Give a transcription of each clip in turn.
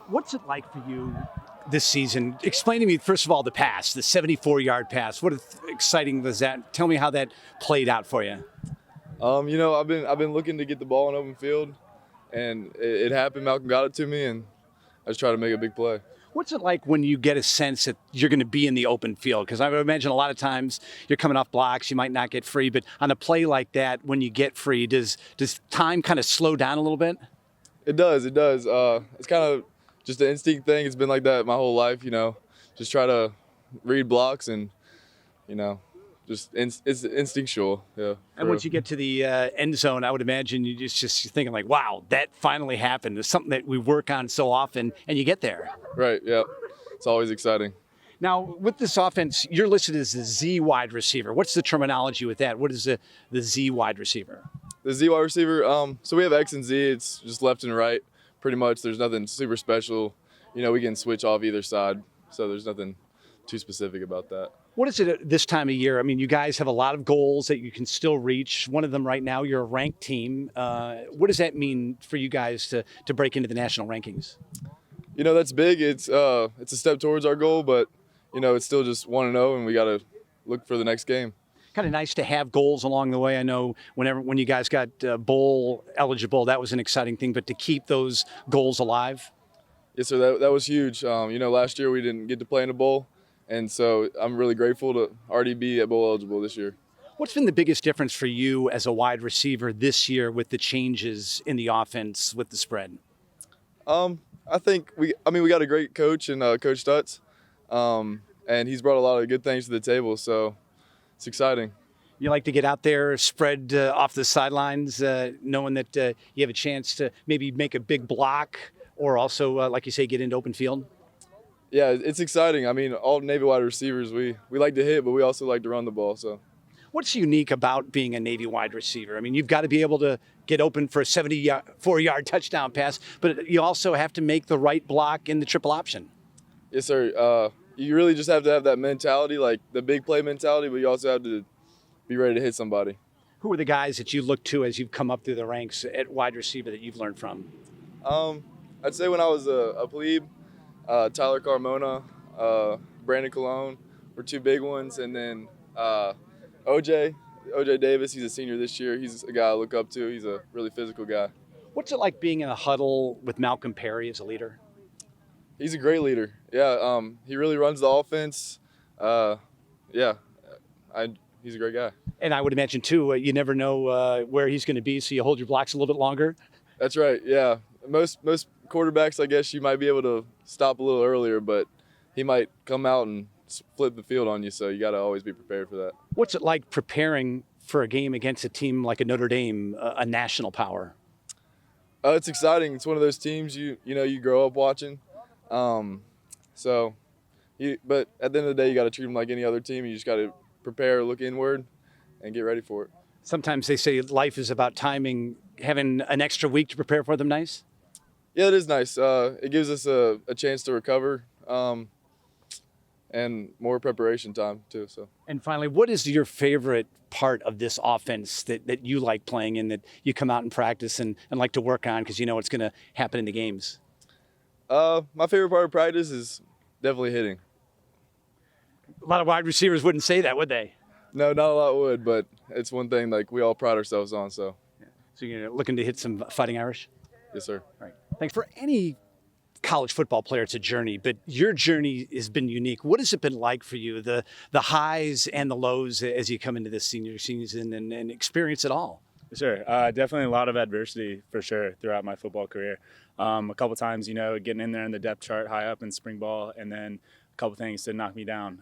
What's it like for you this season? Explain to me, first of all, the pass, the 74-yard pass. What exciting was that? Tell me how that played out for you. I've been looking to get the ball in open field, and it happened. Malcolm got it to me, and I just tried to make a big play. What's it like when you get a sense that you're going to be in the open field? Because I would imagine a lot of times you're coming off blocks, you might not get free, but on a play like that, when you get free, does time kind of slow down a little bit? It does. It's kind of just an instinct thing. It's been like that my whole life, just try to read blocks and, it's instinctual. Yeah. And once you get to the end zone, I would imagine you're just thinking like, wow, that finally happened. It's something that we work on so often, and you get there. Right, yeah. It's always exciting. Now, with this offense, you're listed as the Z wide receiver. What's the terminology with that? What is the Z wide receiver? The Z wide receiver, so we have X and Z. It's just left and right, pretty much. There's nothing super special. We can switch off either side, so there's nothing too specific about that. What is it at this time of year? I mean, you guys have a lot of goals that you can still reach. One of them right now, you're a ranked team. What does that mean for you guys to break into the national rankings? That's big. It's a step towards our goal, but, it's still just 1-0, and we got to look for the next game. Kind of nice to have goals along the way. I know when you guys got bowl eligible, that was an exciting thing, but to keep those goals alive? Yes, sir. That was huge. Last year we didn't get to play in a bowl, and so I'm really grateful to already be at bowl eligible this year. What's been the biggest difference for you as a wide receiver this year with the changes in the offense with the spread? I think we got a great coach in Coach Stutz, and he's brought a lot of good things to the table, so it's exciting. You like to get out there, spread off the sidelines, knowing that you have a chance to maybe make a big block or also, like you say, get into open field? Yeah, it's exciting. I mean, all Navy wide receivers, we like to hit, but we also like to run the ball. So, what's unique about being a Navy wide receiver? I mean, you've got to be able to get open for a 74-yard touchdown pass, but you also have to make the right block in the triple option. Yes, sir. You really just have to have that mentality, like the big play mentality, but you also have to be ready to hit somebody. Who are the guys that you look to as you've come up through the ranks at wide receiver that you've learned from? I'd say when I was a plebe, Tyler Carmona, Brandon Colon were two big ones, and then OJ Davis, he's a senior this year. He's a guy I look up to. He's a really physical guy. What's it like being in a huddle with Malcolm Perry as a leader? He's a great leader. Yeah, he really runs the offense. He's a great guy. And I would imagine, too, you never know where he's going to be, so you hold your blocks a little bit longer. That's right, yeah. Most quarterbacks, I guess you might be able to stop a little earlier, but he might come out and flip the field on you, so you got to always be prepared for that. What's it like preparing for a game against a team like a Notre Dame, a national power? It's exciting. It's one of those teams you grow up watching. But at the end of the day, you got to treat them like any other team. You just got to prepare, look inward, and get ready for it. Sometimes they say life is about timing. Having an extra week to prepare for them, nice? Yeah, it is nice. It gives us a chance to recover and more preparation time, too. So. And finally, what is your favorite part of this offense that you like playing in, that you come out and practice and like to work on because you know it's going to happen in the games? My favorite part of practice is definitely hitting. A lot of wide receivers wouldn't say that, would they? No, not a lot would, but it's one thing like we all pride ourselves on. So you're looking to hit some Fighting Irish? Yes, sir. All right. Thanks. For any college football player, it's a journey, but your journey has been unique. What has it been like for you, the highs and the lows as you come into this senior season and experience it all? Sure. Definitely a lot of adversity for sure throughout my football career. A couple times, getting in there in the depth chart high up in spring ball, and then a couple things to knock me down.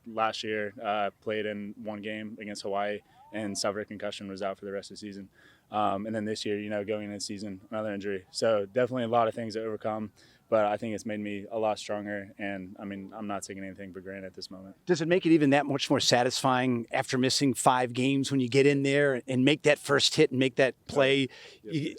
Last year, played in one game against Hawaii and suffered a concussion, was out for the rest of the season. And then this year, going into the season, another injury. So definitely a lot of things to overcome. But I think it's made me a lot stronger, and I'm not taking anything for granted at this moment. Does it make it even that much more satisfying after missing 5 games when you get in there and make that first hit and make that play?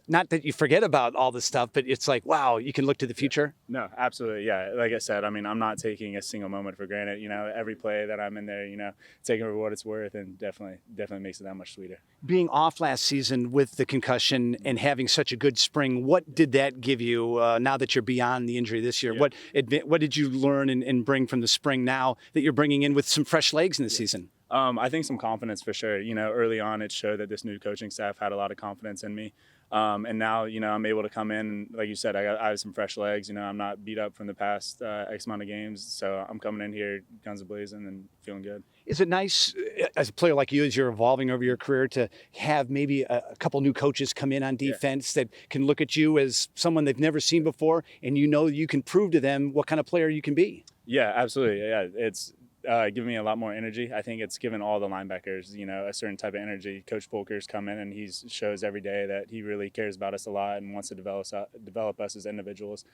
Not that you forget about all this stuff, but it's like, wow, you can look to the future? No, absolutely, yeah. Like I said, I'm not taking a single moment for granted. Every play that I'm in there, taking it for what it's worth, and definitely makes it that much sweeter. Being off last season with the concussion and having such a good spring, what did that give you now that you're beyond beyond the injury this year. Yeah. What did you learn and bring from the spring now that you're bringing in with some fresh legs in the season? I think some confidence for sure. Early on it showed that this new coaching staff had a lot of confidence in me. And now, I'm able to come in and, like you said, I have some fresh legs. I'm not beat up from the past X amount of games. So I'm coming in here guns a-blazing and feeling good. Is it nice as a player like you, as you're evolving over your career, to have maybe a couple new coaches come in on defense that can look at you as someone they've never seen before, and you can prove to them what kind of player you can be? Yeah, absolutely. Yeah, it's given me a lot more energy. I think it's given all the linebackers, a certain type of energy. Coach Volker's come in and he shows every day that he really cares about us a lot and wants to develop us as individuals.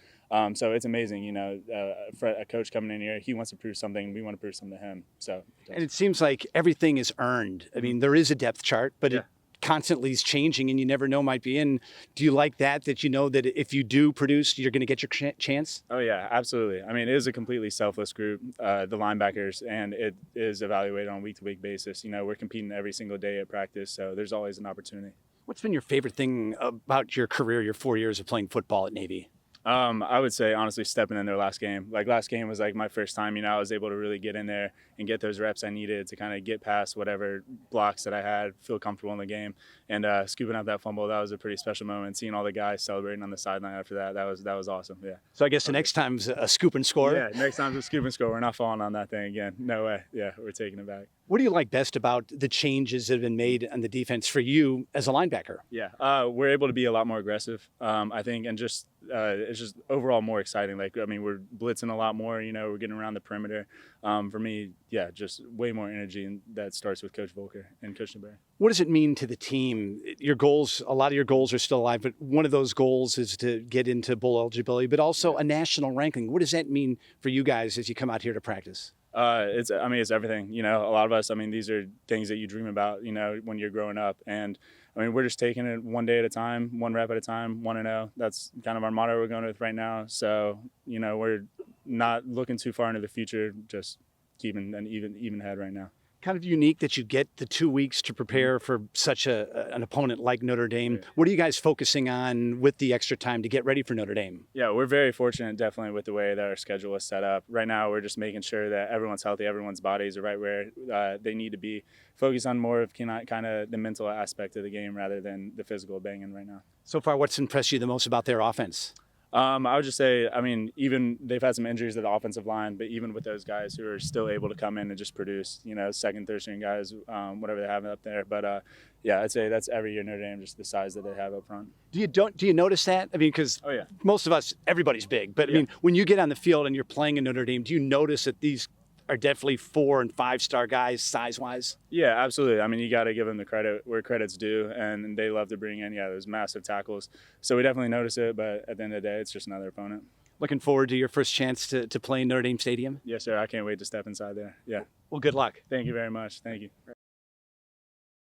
So it's amazing, for a coach coming in here, he wants to prove something, we want to prove something to him. And it seems like everything is earned. I mean, there is a depth chart, but it constantly is changing and you never know might be in. Do you like that you know that if you do produce, you're going to get your chance? Oh, yeah, absolutely. I mean, it is a completely selfless group, the linebackers, and it is evaluated on a week-to-week basis. We're competing every single day at practice, so there's always an opportunity. What's been your favorite thing about your career, your 4 years of playing football at Navy? I would say, honestly, stepping in their last game. Last game was my first time, I was able to really get in there and get those reps I needed to kind of get past whatever blocks that I had, feel comfortable in the game. And scooping up that fumble, that was a pretty special moment. Seeing all the guys celebrating on the sideline after that was awesome, yeah. So I guess the next time's a scoop and score? Yeah, next time's a scoop and score. We're not falling on that thing again. No way. Yeah, we're taking it back. What do you like best about the changes that have been made on the defense for you as a linebacker? Yeah, we're able to be a lot more aggressive, I think, and just it's just overall more exciting. We're blitzing a lot more, we're getting around the perimeter. For me, just way more energy, and that starts with Coach Volker and Coach Newberry. What does it mean to the team? Your goals, a lot of your goals are still alive, but one of those goals is to get into bowl eligibility, but also a national ranking. What does that mean for you guys as you come out here to practice? It's everything. A lot of us, these are things that you dream about, when you're growing up. And we're just taking it one day at a time, one rep at a time, 1-0. That's kind of our motto we're going with right now. So, we're not looking too far into the future, just keeping an even head right now. Kind of unique that you get the 2 weeks to prepare for such an opponent like Notre Dame. Sure. What are you guys focusing on with the extra time to get ready for Notre Dame? Yeah, we're very fortunate, definitely, with the way that our schedule is set up. Right now, we're just making sure that everyone's healthy, everyone's bodies are right where they need to be. Focus on more of kind of the mental aspect of the game rather than the physical banging right now. So far, what's impressed you the most about their offense? I would just say, even they've had some injuries to the offensive line, but even with those guys who are still able to come in and just produce, second, third string guys, whatever they have up there. But I'd say that's every year Notre Dame, just the size that they have up front. Do you notice that? Because most of us, everybody's big. But when you get on the field and you're playing in Notre Dame, do you notice that these are definitely 4- and 5-star guys size-wise? Yeah, absolutely. You got to give them the credit where credit's due, and they love to bring in, those massive tackles. So we definitely notice it, but at the end of the day, it's just another opponent. Looking forward to your first chance to play in Notre Dame Stadium? Yes, sir. I can't wait to step inside there. Yeah. Well, good luck. Thank you very much. Thank you.